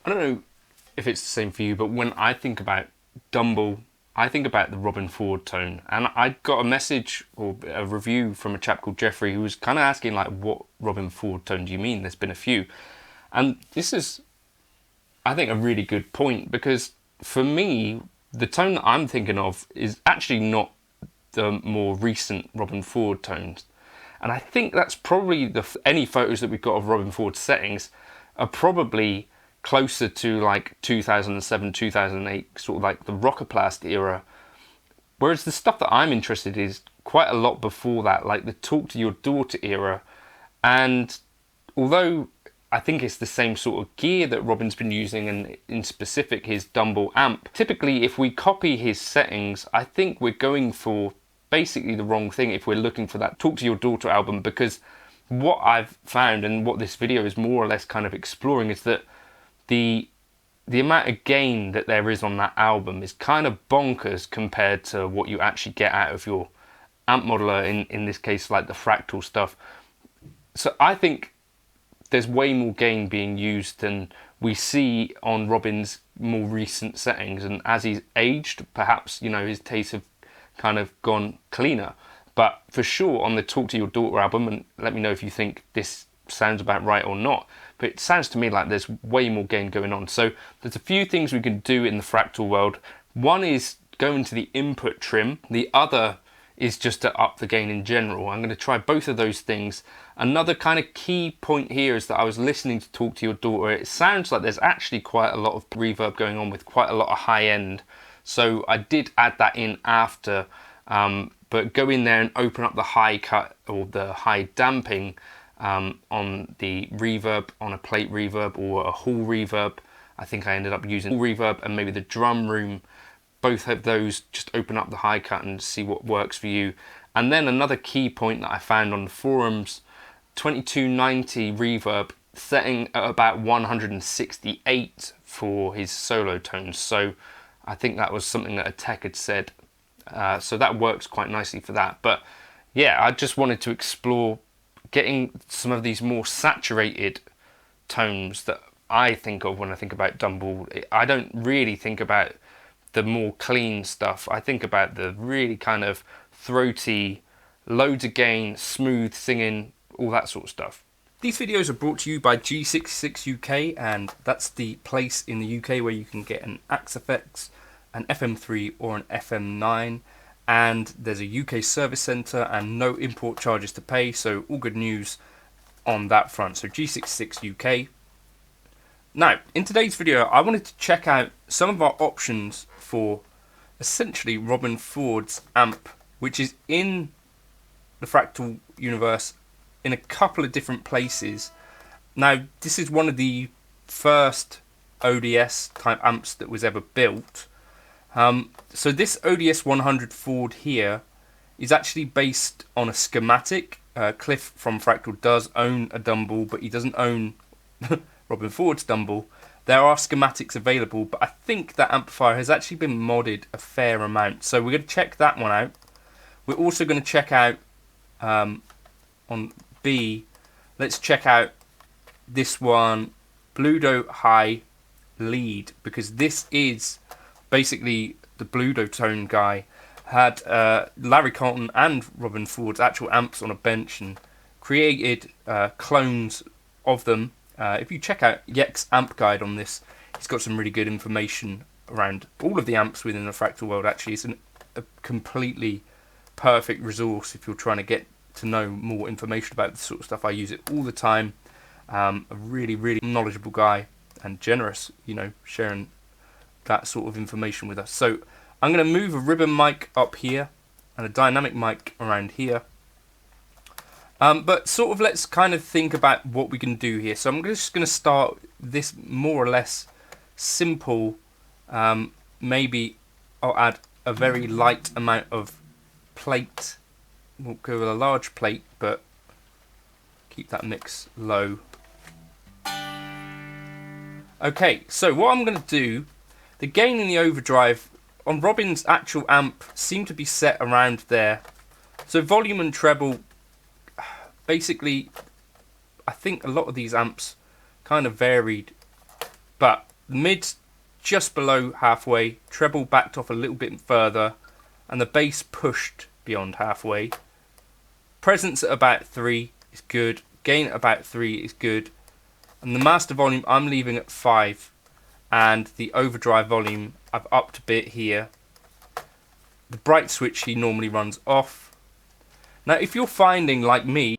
I don't know if it's the same for you, but when I think about Dumble, I think about the Robben Ford tone. And I got a message or a review from a chap called Jeffrey who was kind of asking, like, what Robben Ford tone do you mean? There's been a few. And this is, I think, a really good point, because for me, the tone that I'm thinking of is actually not the more recent Robben Ford tones. And I think that's probably any photos that we've got of Robben Ford's settings are probably closer to like 2007, 2008, sort of like the Rockoplast era. Whereas the stuff that I'm interested in is quite a lot before that, like the Talk to Your Daughter era. And although I think it's the same sort of gear that Robben's been using, and in specific his Dumble amp, typically if we copy his settings, I think we're going for basically the wrong thing if we're looking for that Talk to Your Daughter album, because what I've found, and what this video is more or less kind of exploring, is that the amount of gain that there is on that album is kind of bonkers compared to what you actually get out of your amp modeler, in this case like the Fractal stuff. So I think there's way more gain being used than we see on Robben's more recent settings, and as he's aged, perhaps, you know, his tastes have kind of gone cleaner. But for sure on the Talk to Your Daughter album, and let me know if you think this sounds about right or not, but it sounds to me like there's way more gain going on. So there's a few things we can do in the Fractal world. One is go into the input trim. The other is just to up the gain in general. I'm going to try both of those things. Another kind of key point here is that I was listening to Talk to Your Daughter. It sounds like there's actually quite a lot of reverb going on with quite a lot of high end. So I did add that in after, but go in there and open up the high cut or the high damping on the reverb, on a plate reverb or a hall reverb. I think I ended up using hall reverb, and maybe the drum room. Both of those, just open up the high cut and see what works for you. And then another key point that I found on the forums, 2290 reverb setting at about 168 for his solo tones. So I think that was something that a tech had said. So that works quite nicely for that. But yeah, I just wanted to explore getting some of these more saturated tones that I think of when I think about Dumble. I don't really think about the more clean stuff. I think about the really kind of throaty, loads of gain, smooth singing, all that sort of stuff. These videos are brought to you by G66 UK, and that's the place in the UK where you can get an Axe-Fx, an FM3 or an FM9, and there's a UK service centre and no import charges to pay, so all good news on that front. So G66 UK. Now, in today's video, I wanted to check out some of our options for essentially Robben Ford's amp, which is in the Fractal universe in a couple of different places. Now, this is one of the first ODS type amps that was ever built. So this ODS 100 Ford here is actually based on a schematic. Cliff from Fractal does own a Dumble, but he doesn't own Robben Ford's Dumble. There are schematics available, but I think that amplifier has actually been modded a fair amount. So we're going to check that one out. We're also going to check out, on B, let's check out this one, Bluedo High Lead, because this is basically the Bluedo tone guy. Had Larry Carlton and Robben Ford's actual amps on a bench and created clones of them. If you check out Yek's amp guide on this, he's got some really good information around all of the amps within the Fractal world. Actually, it's a completely perfect resource if you're trying to get to know more information about this sort of stuff. I use it all the time. A really, really knowledgeable guy and generous, you know, sharing that sort of information with us. So I'm going to move a ribbon mic up here and a dynamic mic around here. But sort of let's kind of think about what we can do here. So I'm just going to start this more or less simple. Maybe I'll add a very light amount of plate. We'll go with a large plate, but keep that mix low. Okay, so what I'm going to do, the gain in the overdrive on Robben's actual amp seem to be set around there. So volume and treble, basically, I think a lot of these amps kind of varied, but mid's just below halfway, treble backed off a little bit further, and the bass pushed beyond halfway. Presence at about 3 is good, gain at about 3 is good, and the master volume I'm leaving at 5, and the overdrive volume I've upped a bit here. The bright switch he normally runs off. Now if you're finding, like me,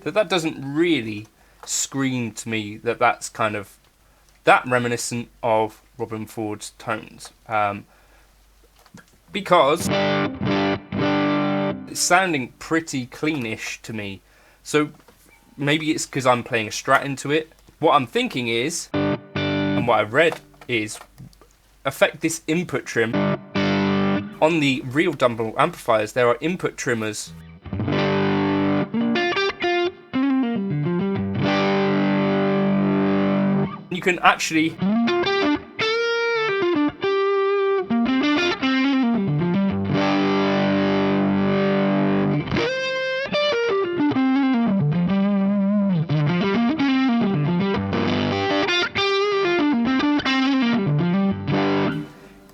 that doesn't really scream to me that that's kind of that reminiscent of Robben Ford's tones, because it's sounding pretty cleanish to me. So maybe it's because I'm playing a Strat into it. What I'm thinking is, and what I've read is, affect this input trim. On the real Dumble amplifiers, there are input trimmers you can actually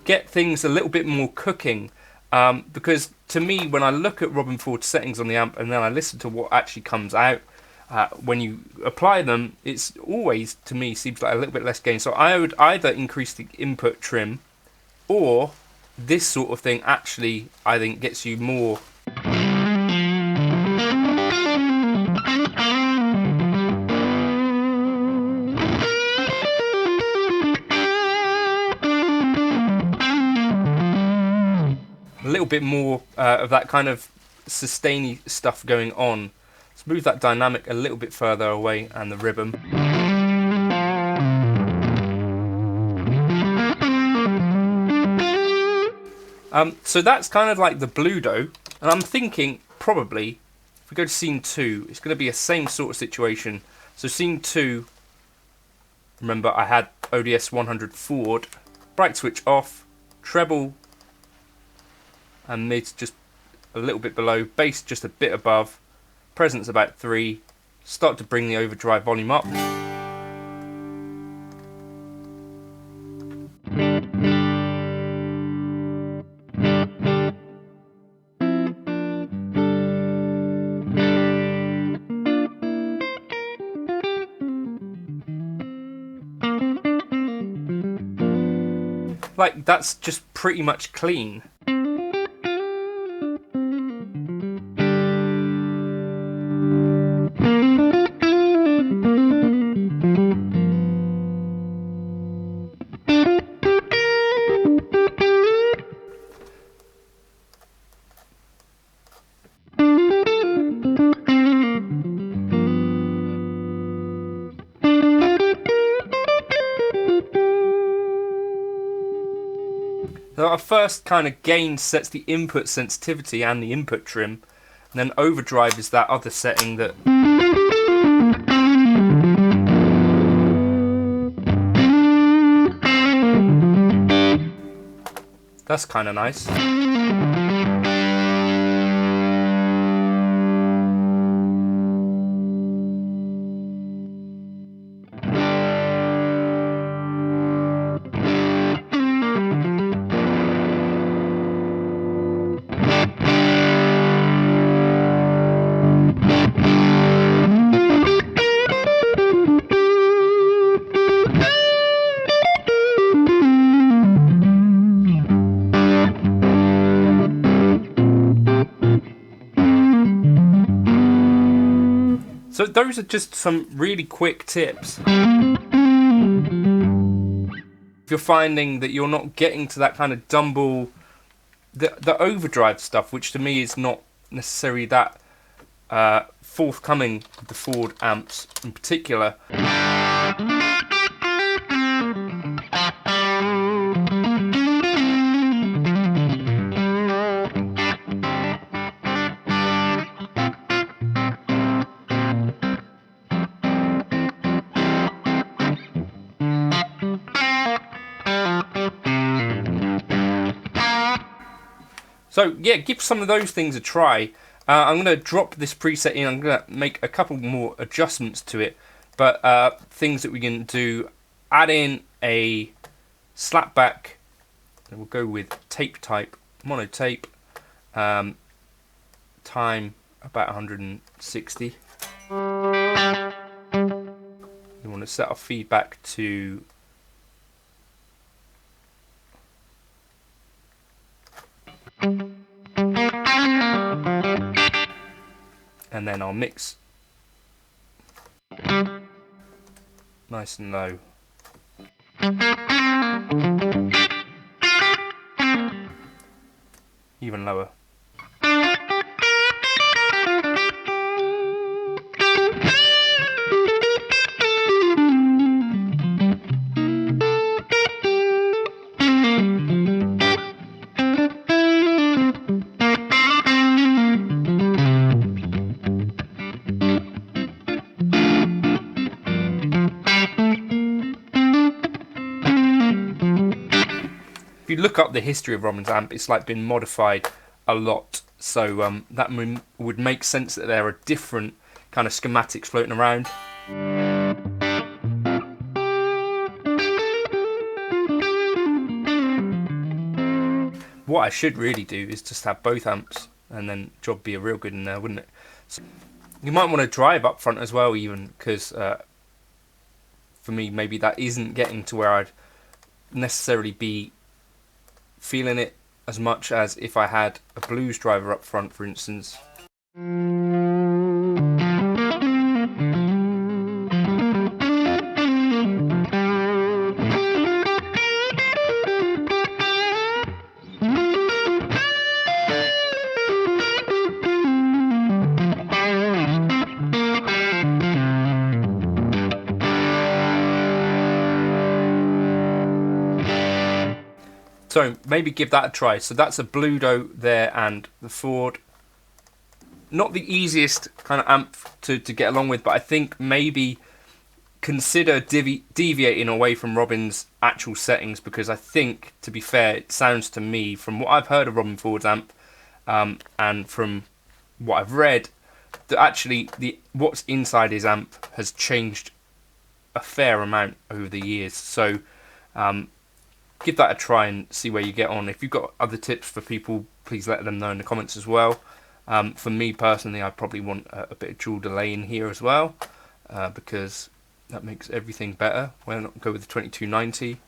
get things a little bit more cooking, because to me, when I look at Robben Ford settings on the amp and then I listen to what actually comes out, when you apply them, it's always, to me, seems like a little bit less gain. So I would either increase the input trim, or this sort of thing actually, I think, gets you more. A little bit more of that kind of sustainy stuff going on. Let's move that dynamic a little bit further away, and the ribbon. So that's kind of like the Bluedo, and I'm thinking probably if we go to scene 2, it's going to be a same sort of situation. So scene 2, remember I had ODS 100 Ford, bright switch off, treble and mid's just a little bit below, bass just a bit above, presence about 3, start to bring the overdrive volume up. Like, that's just pretty much clean. So our first kind of gain sets the input sensitivity and the input trim, and then overdrive is that other setting that that's kind of nice. So those are just some really quick tips. If you're finding that you're not getting to that kind of Dumble, the overdrive stuff, which to me is not necessarily that forthcoming with the Ford amps in particular. So yeah, give some of those things a try. I'm going to drop this preset in. I'm going to make a couple more adjustments to it, but things that we can do: add in a slapback. And we'll go with tape type, monotape, time about 160. We want to set our feedback to and then our mix nice and low. Even lower. If you look up the history of Robben's amp, it's like been modified a lot, so that would make sense that there are different kind of schematics floating around. What I should really do is just have both amps, and then job be a real good in there, wouldn't it? So you might want to drive up front as well, even, because for me maybe that isn't getting to where I'd necessarily be feeling it as much as if I had a blues driver up front, for instance. So maybe give that a try. So that's a Bluedo there and the Ford. Not the easiest kind of amp to get along with, but I think maybe consider deviating away from Robben's actual settings, because I think, to be fair, it sounds to me, from what I've heard of Robben Ford's amp and from what I've read, that actually what's inside his amp has changed a fair amount over the years. So give that a try and see where you get on. If you've got other tips for people, please let them know in the comments as well. For me personally, I probably want a bit of dual delay in here as well, because that makes everything better. Why not go with the 2290?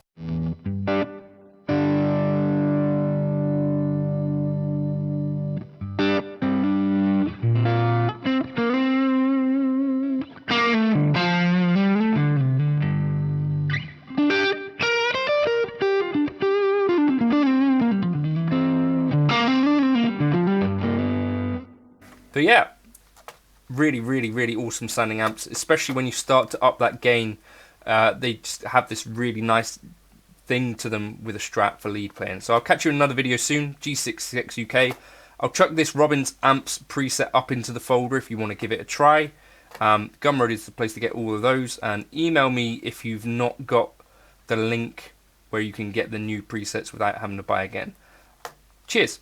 But yeah, really, really, really awesome sounding amps, especially when you start to up that gain. They just have this really nice thing to them with a Strat for lead playing. So I'll catch you in another video soon. G66 UK. I'll chuck this Robben's amps preset up into the folder if you want to give it a try. Gumroad is the place to get all of those, and email me if you've not got the link where you can get the new presets without having to buy again. Cheers.